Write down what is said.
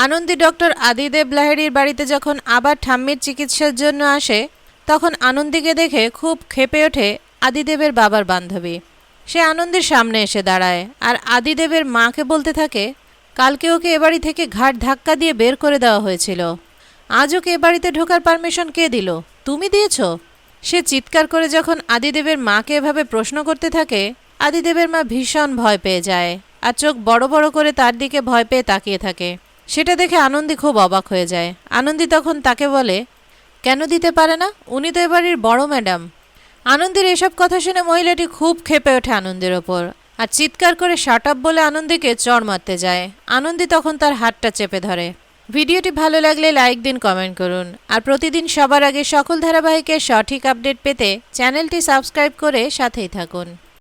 Anandi doctor আদিদেব লাহিড়ীর বাড়িতে যখন আবার ঠাম্মির চিকিৎসার জন্য আসে তখন আনন্দীকে দেখে খুব ক্ষেপে ওঠে আদিদেবের বাবার বান্ধবী। সে আনন্দীর সামনে এসে দাঁড়ায় আর আদিদেবের মাকে বলতে থাকে, কালকে ওকে এ বাড়ি থেকে ঘাট ধাক্কা দিয়ে বের করে দেওয়া হয়েছিল, আজ ওকে এ বাড়িতে ঢোকার পারমিশন কে দিল? তুমি দিয়েছ? সে চিৎকার করে যখন আদিদেবের মাকে এভাবে প্রশ্ন করতে থাকে আদিদেবের মা ভীষণ ভয় পেয়ে যায় আর চোখ বড় বড় করে তার দিকে ভয় পেয়ে তাকিয়ে থাকে। সেটা দেখে আনন্দী খুব অবাক হয়ে যায়। আনন্দী তখন তাকে বলে, কেন দিতে পারে না? উনি তো এ বাড়ির বড় ম্যাডাম। আনন্দীর এসব কথা শুনে মহিলাটি খুব ক্ষেপে ওঠে আনন্দীর ওপর আর চিৎকার করে শাট আপ বলে আনন্দীকে চড় মারতে যায়। আনন্দী তখন তার হাতটা চেপে ধরে। ভিডিওটি ভালো লাগলে লাইক দিন, কমেন্ট করুন আর প্রতিদিন সবার আগে সকল ধারাবাহিকের সঠিক আপডেট পেতে চ্যানেলটি সাবস্ক্রাইব করে সাথেই থাকুন।